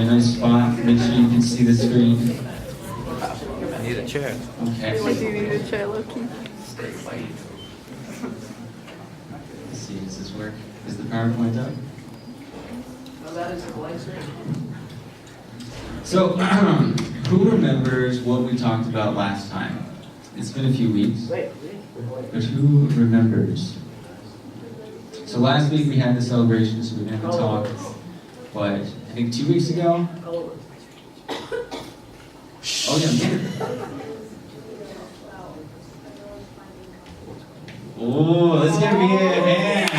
a nice spot. Make sure you can see the screen. I need a chair. Okay. What do you need a chair, Loki? Let's see, does this work? Is the PowerPoint up? No, that is a blank screen. So, who remembers what we talked about last time? It's been a few weeks, Wait. but who remembers? So last week we had the celebration, so we didn't have a talk, but I think 2 weeks ago. Oh yeah. Oh, let's give me a hand.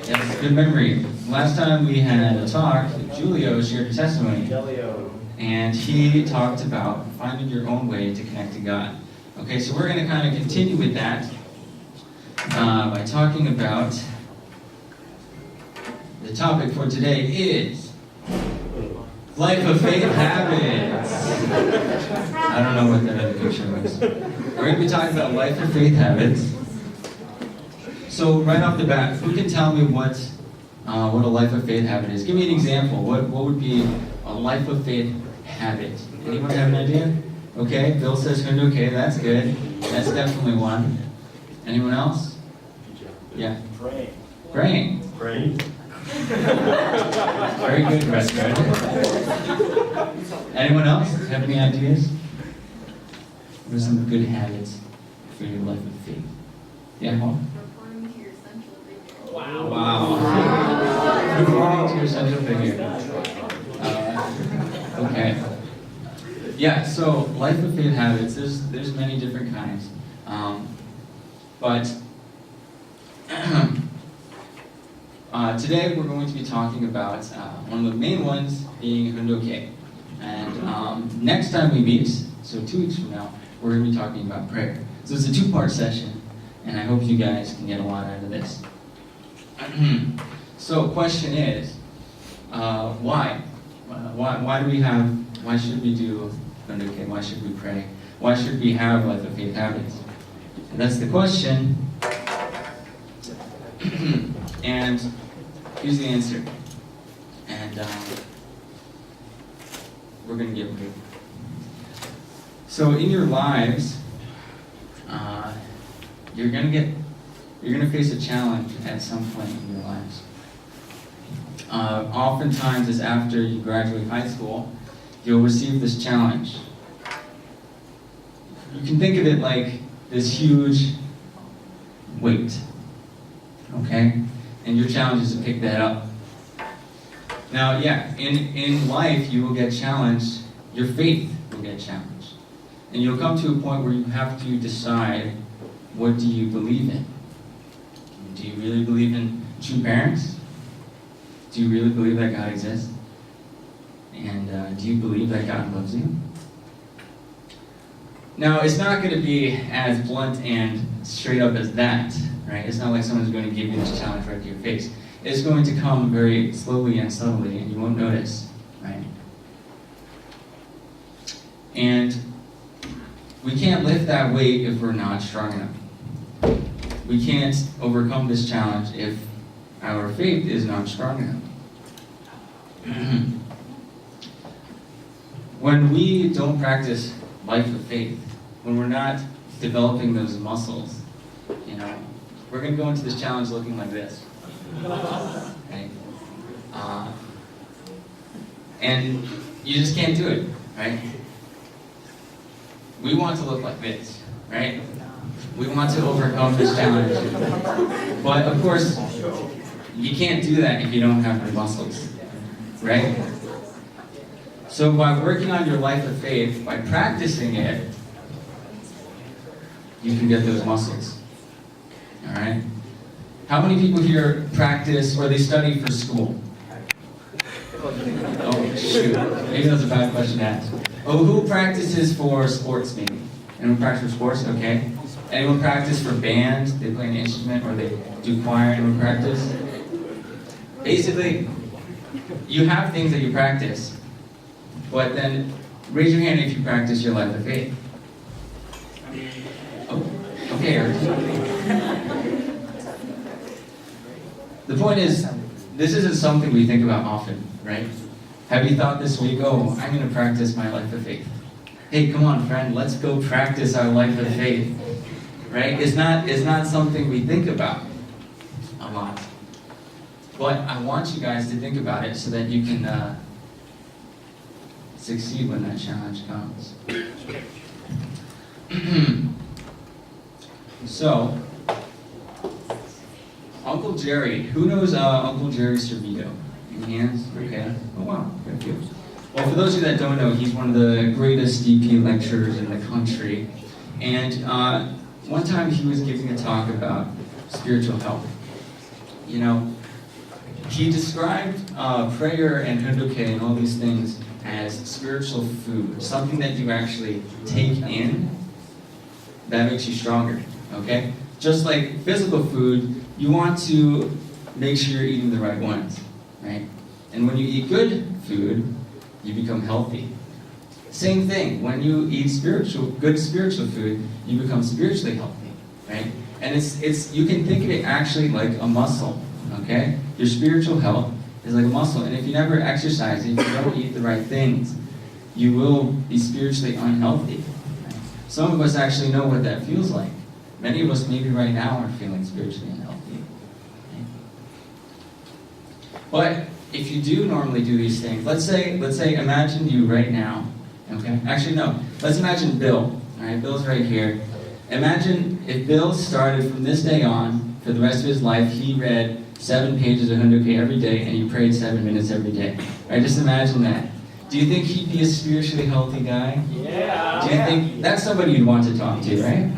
Yes, good memory. Last time we had a talk, Julio shared a testimony, and he talked about finding your own way to connect to God. Okay, so we're going to kind of continue with that by talking about the topic for today is life of faith habits. I don't know what that other picture was. We're going to be talking about life of faith habits. So right off the bat, who can tell me what a life of faith habit is? Give me an example. What would be a life of faith habit? Anyone have an idea? Okay, Bill says okay, that's good. That's definitely one. Anyone else? Yeah. Praying. Very good, Prescott. Anyone else have any ideas? What are some good habits for your life of faith? Yeah, Mom? Reporting to your central figure. Wow. Reporting to your central figure. Okay. Yeah, so life of faith habits, there's many different kinds. But today we're going to be talking about one of the main ones being hundoke. And next time we meet, so 2 weeks from now, we're going to be talking about prayer. So it's a 2-part session, and I hope you guys can get a lot out of this. So question is, why? Why should we do hundoke? Why should we pray? Why should we have life of faith habits? And that's the question. And here's the answer. And we're going to get into it. So in your lives, you're going to face a challenge at some point in your lives. Oftentimes, it's after you graduate high school, you'll receive this challenge. You can think of it like this huge weight, okay? And your challenge is to pick that up. Now, yeah, in life, you will get challenged. Your faith will get challenged. And you'll come to a point where you have to decide, what do you believe in? Do you really believe in true parents? Do you really believe that God exists? And do you believe that God loves you? Now, it's not going to be as blunt and straight up as that, right? It's not like someone's going to give you this challenge right to your face. It's going to come very slowly and subtly, and you won't notice, right? And we can't lift that weight if we're not strong enough. We can't overcome this challenge if our faith is not strong enough. When we don't practice life of faith, when we're not developing those muscles, we're going to go into this challenge looking like this. Okay? And you just can't do it, right? We want to look like this, right? We want to overcome this challenge. But of course, you can't do that if you don't have the muscles, right? So by working on your life of faith, by practicing it, you can get those muscles. All right? How many people here practice or they study for school? Oh, shoot. Maybe that's a bad question to ask. Oh, who practices for sports, maybe? Anyone practice for sports? Okay. Anyone practice for band? They play an instrument or they do choir? Anyone practice? Basically, you have things that you practice, but then raise your hand if you practice your life of faith. Oh, okay. The point is, this isn't something we think about often, right? Have you thought this week, oh, I'm going to practice my life of faith? Hey, come on, friend, let's go practice our life of faith, right? It's not something we think about a lot. But I want you guys to think about it so that you can succeed when that challenge comes. So, Uncle Jerry. Who knows Uncle Jerry Servito? Any hands? Okay. Oh wow, got a few. Well, for those of you that don't know, he's one of the greatest DP lecturers in the country. And one time he was giving a talk about spiritual health. You know, he described prayer and hundoke and all these things as spiritual food, something that you actually take in that makes you stronger, okay? Just like physical food, you want to make sure you're eating the right ones, right? And when you eat good food, you become healthy. Same thing, when you eat good spiritual food, you become spiritually healthy, right? And it's you can think of it actually like a muscle, okay? Your spiritual health is like a muscle, and if you never exercise, if you don't eat the right things, you will be spiritually unhealthy. Right? Some of us actually know what that feels like. Many of us maybe right now are feeling spiritually unhealthy. Right? But if you do normally do these things, let's say imagine you right now, okay? Actually no, let's imagine Bill, all right? Bill's right here. Imagine if Bill started from this day on, for the rest of his life, he read 7 pages of hundoke every day, and he prayed 7 minutes every day. Right? Just imagine that. Do you think he'd be a spiritually healthy guy? Yeah. Do you think that's somebody you'd want to talk to, right?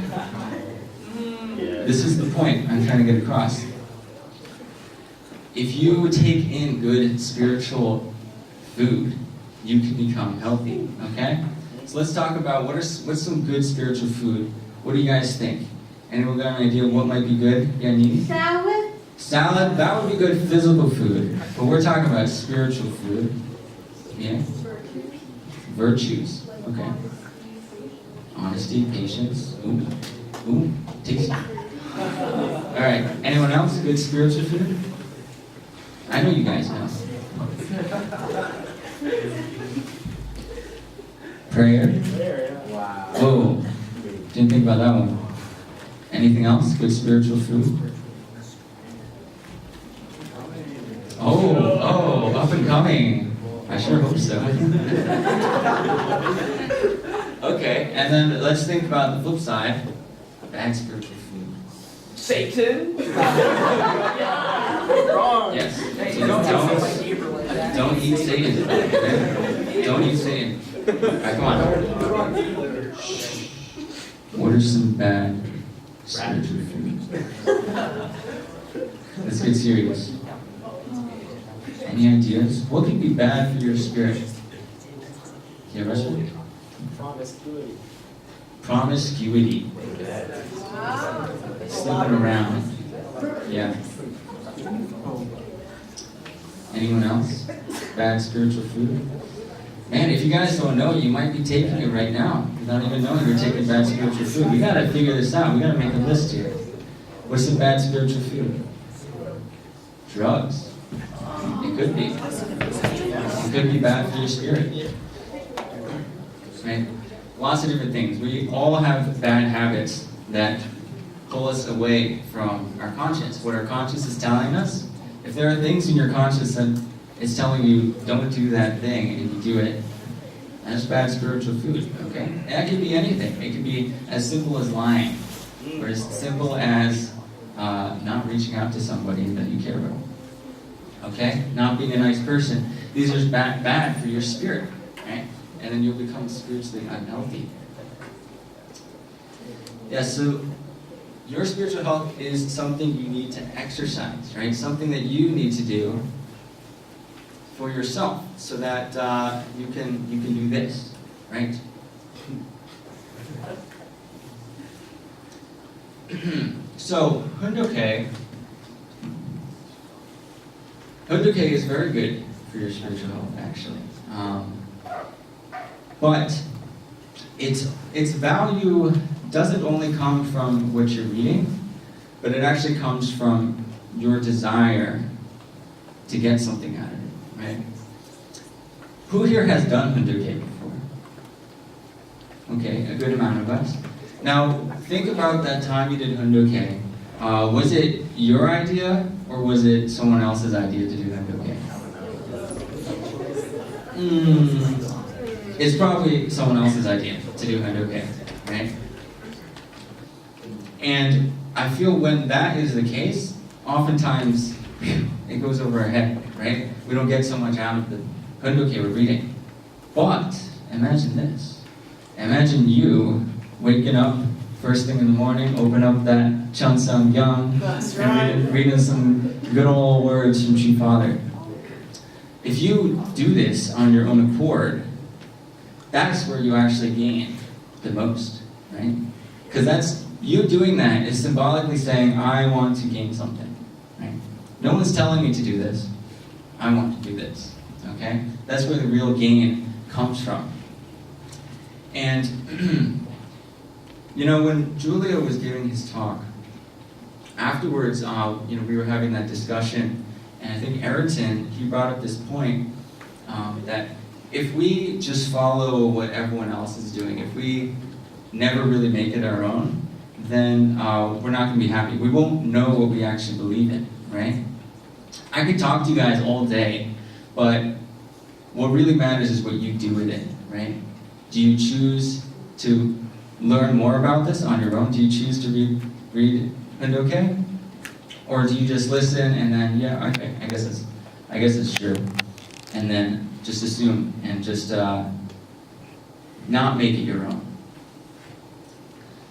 This is the point I'm trying to get across. If you take in good spiritual food, you can become healthy, okay? So let's talk about what's some good spiritual food. What do you guys think? Anyone got an idea of what might be good? Yeah, Nini? Salad? Salad, that would be good physical food. But we're talking about spiritual food. Yeah? Virtues. Okay. Honesty, patience. Ooh. Tasty. Alright, anyone else? Good spiritual food? I know you guys know. Prayer? Wow. Whoa. Didn't think about that one. Anything else? Good spiritual food? Oh, Up&Coming. I sure hope so. Okay, and then let's think about the flip side. Bad spiritual food. Satan? Wrong. Yes. Hey, So don't say my neighbor like that. don't eat Satan. Okay? Don't eat Satan. Alright, come on. What are some bad spiritual food? Let's get serious. Any ideas? What could be bad for your spirit? Yeah, Russell? Promiscuity. Promiscuity. Sleeping around. Yeah. Anyone else? Bad spiritual food? Man, if you guys don't know, you might be taking it right now. Without even knowing you're taking bad spiritual food. We gotta figure this out. We gotta make a list here. What's some bad spiritual food? Drugs. It could be. It could be bad for your spirit. Right? Lots of different things. We all have bad habits that pull us away from our conscience. What our conscience is telling us. If there are things in your conscience that is telling you, don't do that thing, and you do it, that's bad spiritual food, okay? And that could be anything. It could be as simple as lying, or as simple as not reaching out to somebody that you care about. Okay? Not being a nice person. These are bad for your spirit, right? And then you'll become spiritually unhealthy. Yeah, so your spiritual health is something you need to exercise, right? Something that you need to do for yourself so that you can do this, right? So, hundoke is very good for your spiritual health, actually. But its value doesn't only come from what you're reading, but it actually comes from your desire to get something out of it, right? Who here has done hundoke before? Okay, a good amount of us. Now, think about that time you did hundoke. Was it your idea, or was it someone else's idea to do hundoke? It's probably someone else's idea to do hundoke, right? And I feel when that is the case, oftentimes it goes over our head, right? We don't get so much out of the hundoke we're reading. But imagine this. Imagine you waking up first thing in the morning, open up that Chansamgyang, and reading some good old words from Chi Father. If you do this on your own accord, that's where you actually gain the most, right? Because that's you doing that is symbolically saying, I want to gain something, right? No one's telling me to do this. I want to do this, okay? That's where the real gain comes from. And, you know, when Julio was giving his talk, afterwards, we were having that discussion, and I think Ayrton, he brought up this point that if we just follow what everyone else is doing, if we never really make it our own, then we're not going to be happy. We won't know what we actually believe in, right? I could talk to you guys all day, but what really matters is what you do with it, right? Do you choose to learn more about this on your own? Do you choose to read hundoke? Or do you just listen and then, yeah, okay, I guess it's true. And then just assume and just not make it your own.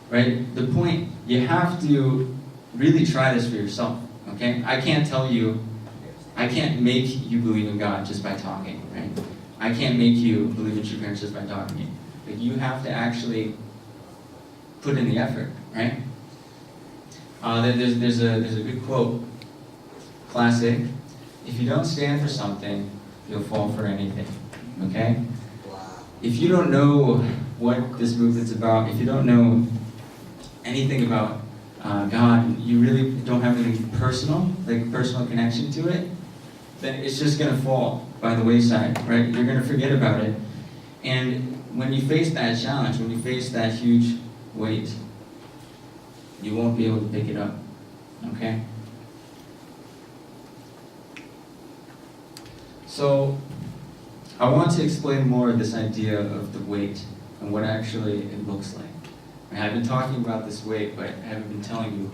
Right? The point, you have to really try this for yourself, okay? I can't make you believe in God just by talking, right? I can't make you believe in true parents just by talking. But you have to actually put in the effort, right? There's a good quote, classic. If you don't stand for something, you'll fall for anything, okay? If you don't know what this movement's about, if you don't know anything about God, you really don't have anything personal connection to it, then it's just going to fall by the wayside, right? You're going to forget about it. And when you face that challenge, when you face that huge weight, you won't be able to pick it up, okay? So, I want to explain more of this idea of the weight and what actually it looks like. I've been talking about this weight, but I haven't been telling you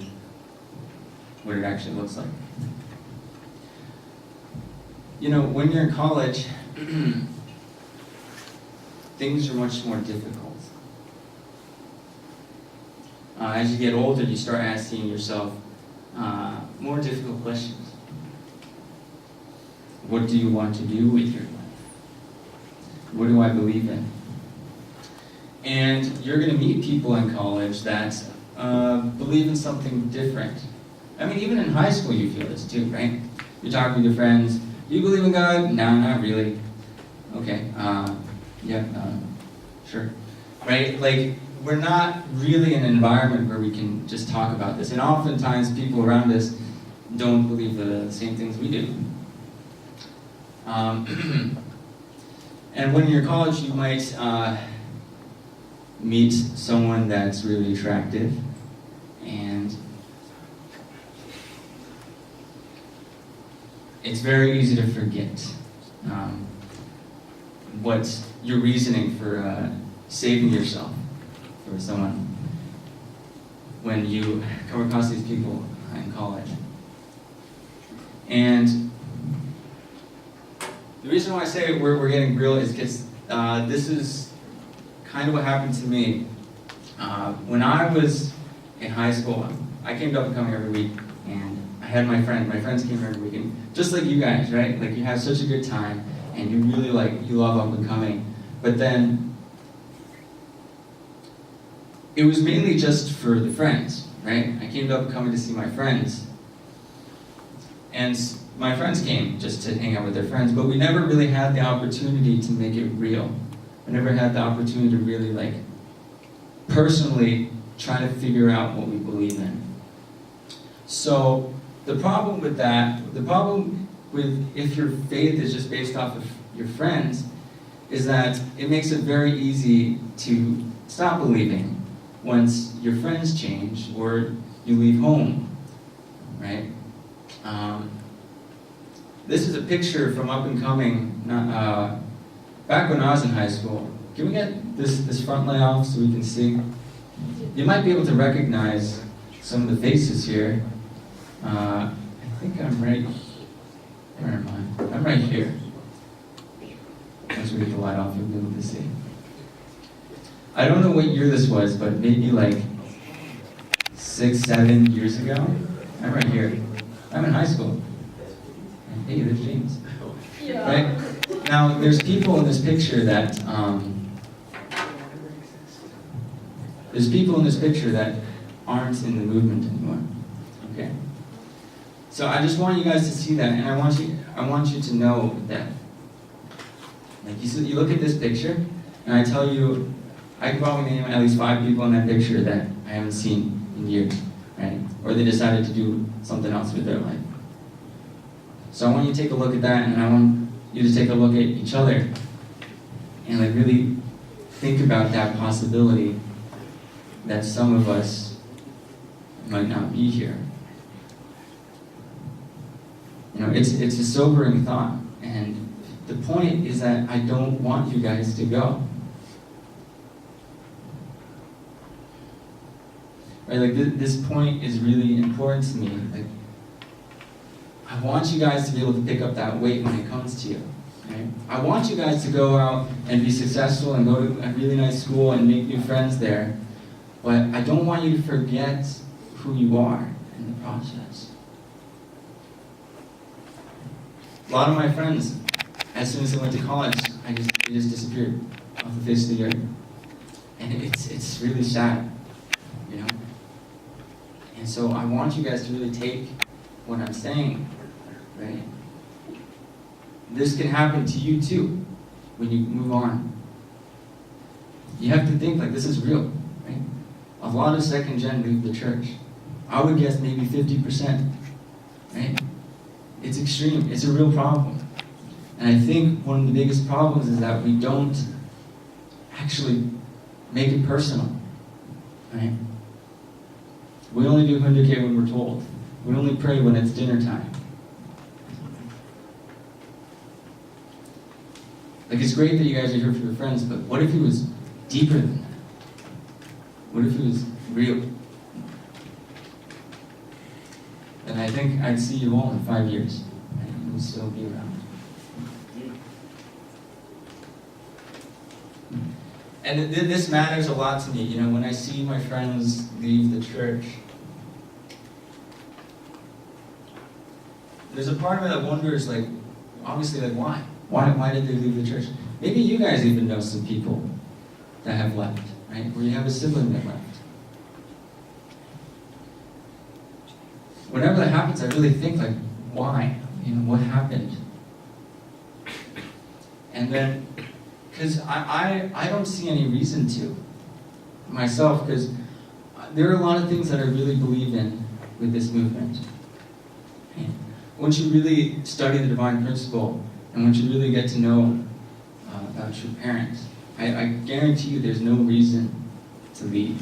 what it actually looks like. You know, when you're in college, things are much more difficult. As you get older, you start asking yourself more difficult questions. What do you want to do with your life? What do I believe in? And you're going to meet people in college that believe in something different. I mean, even in high school you feel this too, right? You're talking with your friends. Do you believe in God? No, not really. Okay, sure. Right? Like, we're not really in an environment where we can just talk about this. And oftentimes people around us don't believe the same things we do. And when you're in college, you might meet someone that's really attractive, and it's very easy to forget what your reasoning for saving yourself for someone when you come across these people in college. And the reason why I say we're getting real is because this is kind of what happened to me. When I was in high school, I came to Up&Coming every week, and I had my friends came every week, and just like you guys, right? Like, you have such a good time, and you really you love Up&Coming, but then it was mainly just for the friends, right? I came to Up&Coming to see my friends, and my friends came just to hang out with their friends, but we never really had the opportunity to make it real. I never had the opportunity to really personally try to figure out what we believe in. So the problem with that, the problem if your faith is just based off of your friends is that it makes it very easy to stop believing once your friends change or you leave home, right? This is a picture from Up&Coming, back when I was in high school. Can we get this front lay off so we can see? You might be able to recognize some of the faces here. I think I'm right. Where am I? I'm right here. Once we get the light off, you'll be able to see. I don't know what year this was, but maybe like 6, 7 years ago. I'm right here. I'm in high school. And hey, there's James. Yeah. Right? Now, there's people in this picture that aren't in the movement anymore. Okay. So I just want you guys to see that, and I want you to know that. Like you look at this picture, and I tell you, I can probably name at least 5 people in that picture that I haven't seen in years, right? Or they decided to do something else with their life. So I want you to take a look at that, and I want you to take a look at each other, and like really think about that possibility that some of us might not be here. You know, it's a sobering thought, and the point is that I don't want you guys to go. Right, like this point is really important to me. Like, I want you guys to be able to pick up that weight when it comes to you. Right? I want you guys to go out and be successful and go to a really nice school and make new friends there. But I don't want you to forget who you are in the process. A lot of my friends, as soon as they went to college, they just disappeared off the face of the earth. And it's really sad, you know? And so I want you guys to really take what I'm saying, right? This can happen to you too, when you move on. You have to think like this is real, right? A lot of second gen leave the church. I would guess maybe 50%, right? It's extreme, it's a real problem. And I think one of the biggest problems is that we don't actually make it personal, right? We only do 100K when we're told. We only pray when it's dinner time. Like, it's great that you guys are here for your friends, but what if it was deeper than that? What if it was real? And I think I'd see you all in 5 years, and you would still be around. And this matters a lot to me. You know, when I see my friends leave the church, there's a part of me that wonders, like, obviously, like, why? Why did they leave the church? Maybe you guys even know some people that have left, right? Or you have a sibling that left. Whenever that happens, I really think, like, why? You know, what happened? And then, because I don't see any reason to myself, because there are a lot of things that I really believe in with this movement. And once you really study the divine principle, and once you really get to know about your parents, I guarantee you there's no reason to leave.